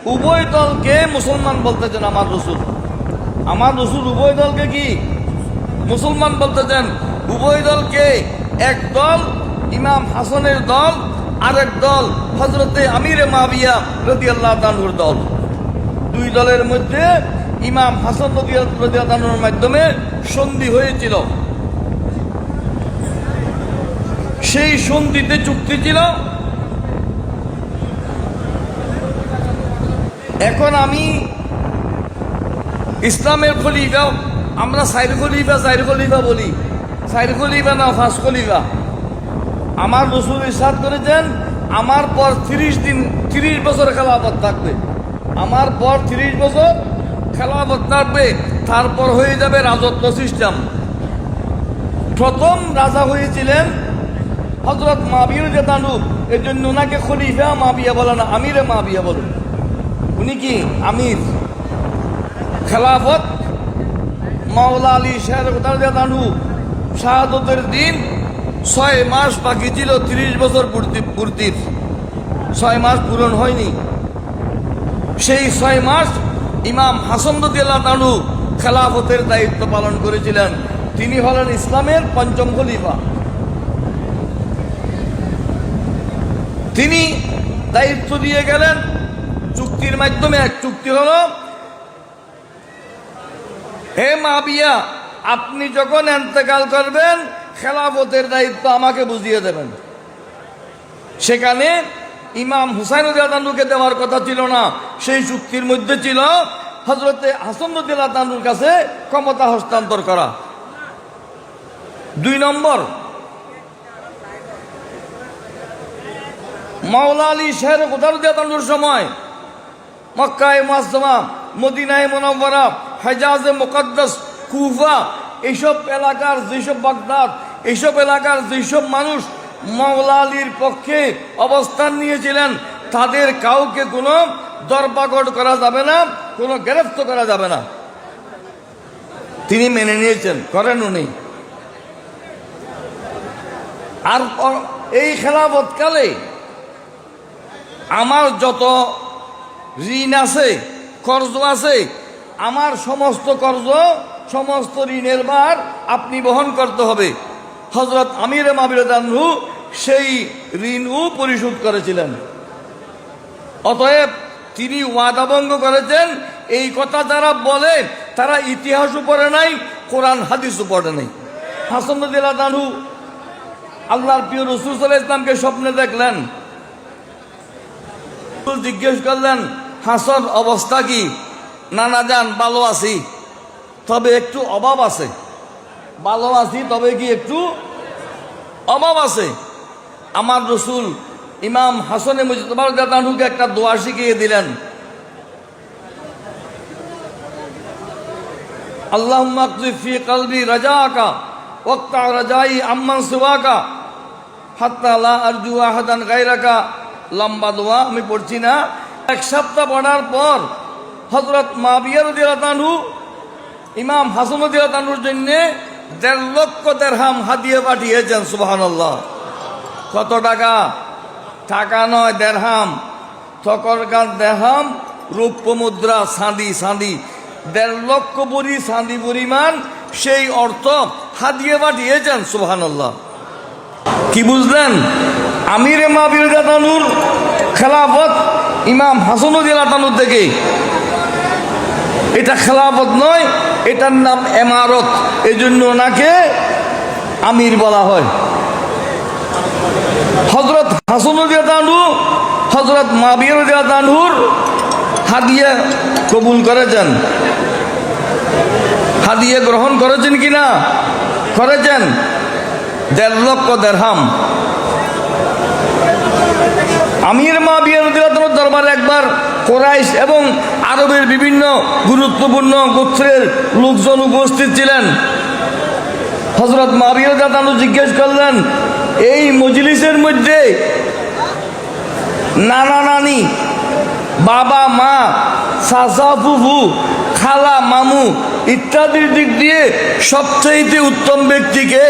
উভয় দলকে মুসলমান বলতেছেন। আমার রসুল উভয় দলকে কি মুসলমান বলতেছেন। উভয় দলকে, এক দল ইমাম হাসানের দল, আরেক দল হযরতে আমিরে মুআবিয়া রাদিয়াল্লাহু তাআলার দল। দুই দলের মধ্যে ইমাম হাসান রাদিয়াল্লাহু তাআলার মাধ্যমে সন্ধি হয়েছিল। সেই সন্ধিতে চুক্তি ছিল, এখন আমি ইসলামের খলিফা, আমরা চার খলিফা বলি, চার খলিফা না পাঁচ খলিফা। আমার রাসূল ইরশাদ করেছেন, আমার পর 30 বছর খেলাফত থাকবে, আমার পর 30 বছর খেলাফত থাকবে, তারপর হয়ে যাবে রাজত্ব সিস্টেম। প্রথম রাজা হয়েছিলেন হযরত মুআবিয়া রাদিয়াল্লাহু আনহু, এর জন্য ওনাকে খলিফা মুআবিয়া বলে না, আমিরে মুআবিয়া বলে। উনি কি আমির। খেলাফত মাওলা আলী শাহ রাদিয়াল্লাহু আনহু শাহাদতের দিন 6 মাস বাকি ছিল 30 বছর পূর্তির, 6 মাস পূরণ হয়নি। সেই 6 মাস ইমাম হাসান রাদিয়াল্লাহু আনহু খেলাফতের দায়িত্ব পালন করেছিলেন। তিনি হলেন ইসলামের পঞ্চম খলিফা। তিনি দায়িত্ব দিয়ে গেলেন চুক্তির মাধ্যমে। এক চুক্তি হলো, হে মুআবিয়া, আপনি যখন ইন্তেকাল করবেন খেলাফতের দায়িত্ব আমাকে বুঝিয়ে দেবেন। সেখানে ইমাম হুসাইন রাদিয়াল্লাহু আনহুকে দেওয়ার কথা ছিল না, সেই চুক্তির মধ্যে ছিল হযরতে হাসান রাদিয়াল্লাহু আনহুর কাছে ক্ষমতা হস্তান্তর করা। 2 নম্বর, মাওলা আলী শাহ রাদিয়াল্লাহু আনহুর সময় মক্কায়ে মুআজ্জামা, মদিনায়ে মুনাওয়ারা, হেজাজে মুকদ্দাস, কুফা, এইসব এলাকার যেসব, বাগদাদ, এইসব এলাকার যেসব মানুষ মাওলা আলীর পক্ষে অবস্থান নিয়েছিলেন, তাদের কাউকে কোনো দরপাকড় করা যাবে না, কোনো গ্রেফতার করা যাবে না। তিনি মেনে নিয়েছেন, করেন উনি। আর এই খেলাফতকালে আমার যত ঋণ আছে, কর্জ আছে, আমার সমস্ত কর্জ, সমস্ত ঋণের ভার আপনি বহন করতে হবে। হযরত আমিরে মুআবিয়া রাদিয়াল্লাহু আনহু সেই ঋণও পরিশোধ করেছিলেন। অতএব তিনি ওয়াদা ভঙ্গ করেছেন। এই কথা যারা বলে তারা ইতিহাসও পড়ে নাই, কোরআন হাদিসও পড়ে নাই। হাসান রাদিয়াল্লাহু আনহু আল্লাহর প্রিয় রাসূল সাল্লাল্লাহু আলাইহি ওয়াসাল্লামকে স্বপ্নে দেখলেন। জিজ্ঞেস করলেন, হাসান অবস্থা কি? নানা যান, ভালো আছি, তবে একটু অভাব আছে। ভালো আছি, তবে কি একটু অভাব আছে। আমার রাসূল ইমাম হাসানে মুজতবা রাদিয়াল্লাহু আনহুকে একটা দোয়া শিখিয়ে দিলেন। আল্লাহুম্মা আকযি ফি কলবি রাজাকা ওয়াক্তা রাজাই আম্মান সিওয়াকা হাত্তা লা আরজু আহাদান গায়রাকা। লম্বা দোয়া, আমি পড়ছি না। 1 সপ্তাহ পড়ার পর হযরত মুআবিয়া রাদিয়াল্লাহু আনহু ইমাম হাসান রাদিয়াল্লাহু আনহুর জন্য 1.5 লক্ষ দিরহাম হাদিয়া পাঠিয়েছেন। সুবহানাল্লাহ। কত টাকা? টাকা নয়, দিরহাম। তখনকার দিরহাম রৌপ্য মুদ্রা, চাঁদি। 1.5 লক্ষ ভরি চাঁদি পরিমাণ সেই অর্থ হাদিয়া পাঠিয়েছেন। সুবহানাল্লাহ। কি বুঝলেন? আমিরে মুআবিয়া রাদিয়াল্লাহু আনহুর খেলাফত ইমাম হাসান রাদিয়াল্লাহু আনহু থেকে। এটা খেলাফত নয়, এটার নাম ইমারত। এই জন্য ওনাকে আমির বলা হয়। হযরত হাসান রাদিয়াল্লাহু আনহু হযরত মুআবিয়া রাদিয়াল্লাহু আনহুর হাদিয়া কবুল করেছেন। হাদিয়া গ্রহণ করেছেন কিনা? করেছেন। 1.5 লক্ষ দিরহাম। আমির মুআবিয়া রাদিয়াল্লাহু আনহুর দরবারে একবার কুরাইশ এবং আরবের বিভিন্ন গুরুত্বপূর্ণ গোত্রের লোকজন উপস্থিত ছিলেন। হযরত মুআবিয়া রাদিয়াল্লাহু আনহু জিজ্ঞেস করলেন, এই মজলিসের মধ্যে নানা নানি, বাবা মা, চাচা ফুফু, খালা মামু ইত্যাদির দিক দিয়ে সবচেয়ে উত্তম ব্যক্তি কে?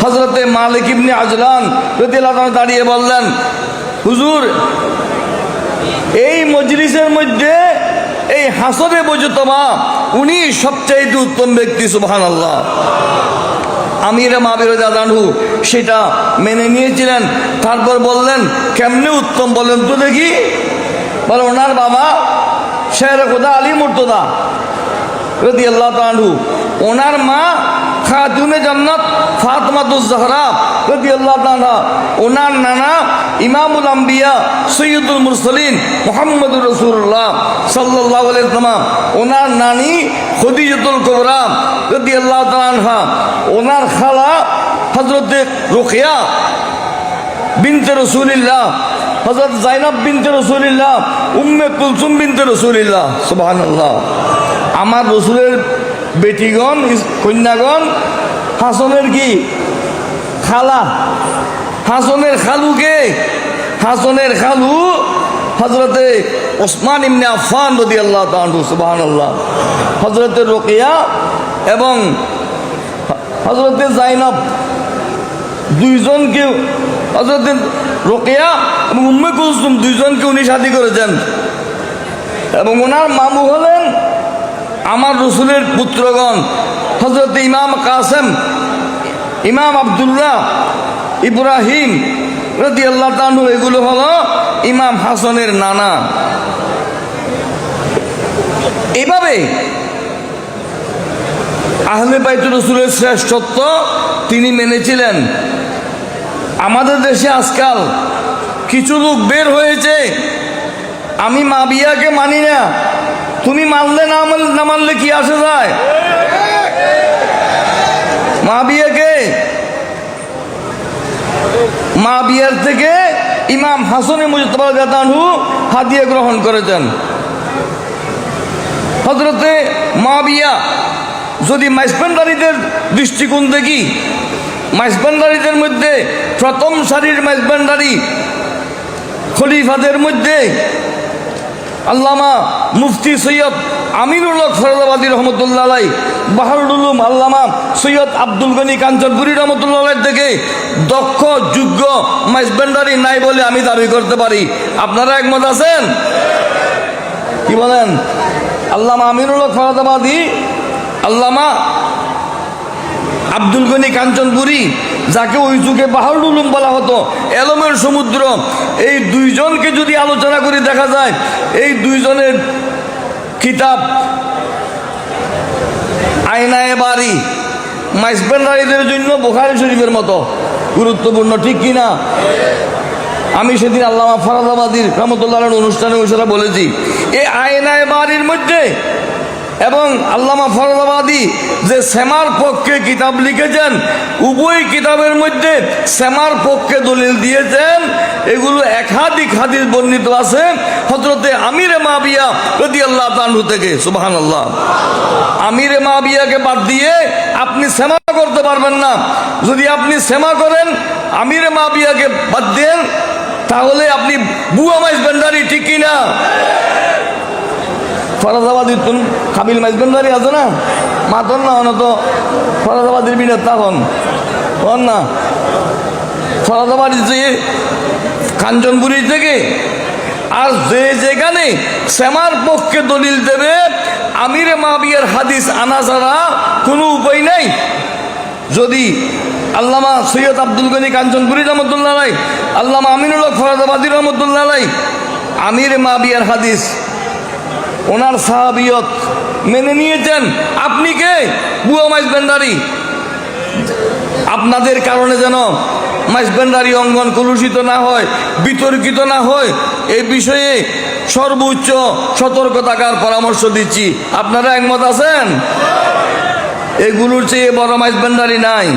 হযরতে মালিক ইবনে আজলান রাদিয়াল্লাহু আনহু দাঁড়িয়ে বললেন, হুজুর, এই মজলিসের মধ্যে এই হাসনে বজতমা উনি সবচাইতে উত্তম ব্যক্তি, সুবহানাল্লাহ। আমির মাবির রাদিয়াল্লাহু সেটা মেনে নিয়েছিলেন। তারপর বললেন কেমনে উত্তম বলেন তো দেখি। বলে ওনার বাবা শের খোদা আলী মুর্তদা রাদিয়াল্লাহু তাআলা আনহু, ওনার মা খাতুনে জান্নাত ফাতেমাতুজ জাহরা রাদিয়াল্লাহু তাআলা, ওনার নানা ইমামুল আম্বিয়া সৈয়দুল মুরসালিন মুহাম্মদুর রাসূলুল্লাহ সাল্লাল্লাহু আলাইহি ওয়াসাল্লাম, ওনার নানি খদিজাতুল কুবরা রাদিয়াল্লাহু তাআলা আনহা, ওনার খালা হযরতে রুকিয়া বিনতে রাসূলিল্লাহ, হযরত যায়েনব বিনতে রাসূলিল্লাহ, উম্মে কুলসুম বিনতে রাসূলিল্লাহ, সুবহানাল্লাহ। আমার রসুলের বেটিগণ কন্যাগণ হাসনের কি খালা, হাসনের খালুকে, হাসনের খালু হযরতে ওসমান ইবনে আফফান রাদিয়াল্লাহু তাআলা আনহু, সুবহানাল্লাহ। হযরতে রুকিয়া এবং হযরতে যায়েনব দুইজনকে, হযরতে রুকিয়া এবং উম্মে কুলসুম দুইজনকে উনি শাদী করেছেন। এবং ওনার মামু হলেন আমার রসুলের পুত্রগণ হযরত ইমাম কাসেম, ইমাম আব্দুল্লাহ, ইব্রাহিম রাদিয়াল্লাহু তাআলা আনহু, এগুলো হলো ইমাম হাসানের নানা। এইভাবে আহলে বাইতুর রসুলের শ্রেষ্ঠত্ব তিনি মেনেছিলেন। আমাদের দেশে আজকাল কিছু লোক বের হয়েছে, আমি মাবিয়াকে মানি না, তুমি মানলে না মানলে কি আসে যায়, মাবিয়ার থেকে ইমাম হাসান মুজতবা রাদিয়াল্লাহু আনহু হাদিয়া গ্রহণ করেছেন। হযরতে মাবিয়া যদি মাইজবান্ডারীদের দৃষ্টিকোণ দেখি, মাইজবান্ডারীদের মধ্যে প্রথম সারির মাইজবান্ডারী খলিফাদের মধ্যে আল্লামা মুফতি সৈয়দ আমিনুল হক ফরদাবাদী রহমতুল্লাহ আলাই, বাহরুল উলুম আল্লামা সৈয়দ আব্দুল গনি কাঞ্চনপুরী রহমতুল্লাহ আলাই থেকে দক্ষ যোগ্য মাইজবান্ডারী নাই বলে আমি দাবি করতে পারি। আপনারা একমত আছেন? কি বলেন? আল্লামা আমিনুল হক ফরদাবাদী, আল্লামা আব্দুল গনি কাঞ্চনপুরী, যাকে ওই যুগে বাহরুল উলুম বলা হতো, এলমের সমুদ্র, এই দুইজনকে যদি আলোচনা করে দেখা যায়, এই দুইজনের কিতাব আয়নায়ে বারি মাইজবান্ডারীদের জন্য বুখারী শরীফের মতো গুরুত্বপূর্ণ, ঠিক কিনা? আমি সেদিন আল্লামা ফরদাবাদীর রহমতুল্লাহ অনুষ্ঠানে ওই সেটা বলেছি। এই আয়নায়ে বারির মধ্যে এবং আল্লামা ফরদাবাদী যে সেমার পক্ষে কিতাব লিখেছেন, উভয় কিতাবের মধ্যে সেমার পক্ষে দলিল দিয়েছেন। এগুলো একাধিক হাদিস বর্ণিত আছে হযরতে আমিরে মাবিয়া রাদিয়াল্লাহু তাআলা আনহু থেকে, সুবহানাল্লাহ। আমিরে মাবিয়াকে বাদ দিয়ে আপনি সেমা করতে পারবেন না। যদি আপনি সেমা করেন, আমিরে মাবিয়াকে বাদ দেন, তাহলে আপনি বুয়া মাইজবান্ডারী, ঠিক কিনা? ফরদাবাদী কাবিল মাইজবান্ডারী আছে না, মাতন না হন তো ফরদাবাদীর বিরোধ তখন হন না। ফরদাবাদী যে কাঞ্চনপুরী থেকে, আর যে যেখানে সেমার পক্ষে দলিল দেবে, আমিরে মাবিয়ার হাদিস আনা ছাড়া কোনো উপায় নাই। যদি আল্লামা সৈয়দ আব্দুল গনি কাঞ্চনপুরী রহমতুল্লাহ আলাই, আল্লামা আমিনুল হক ফরদাবাদী রহমতুল্লাহ আলাই আমিরে মাবিয়ার হাদিস, ওনার সাহাবিয়ত মেনে নিয়েছেন, আপনি কে? বুয়া মাইজবান্ডারী। আপনাদের কারণে যেন মাইজবান্ডারী অঙ্গন কলুষিত না হয়, বিতর্কিত না হয়, এই বিষয়ে সর্বোচ্চ সতর্ক থাকার পরামর্শ দিচ্ছি। আপনারা একমত আছেন? এগুলোর চেয়ে বড় মাইজবান্ডারী নাই।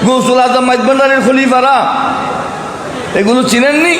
গৌসুল আজম মাইজবান্ডারীর খলিফারা, এগুলো চিনেননি?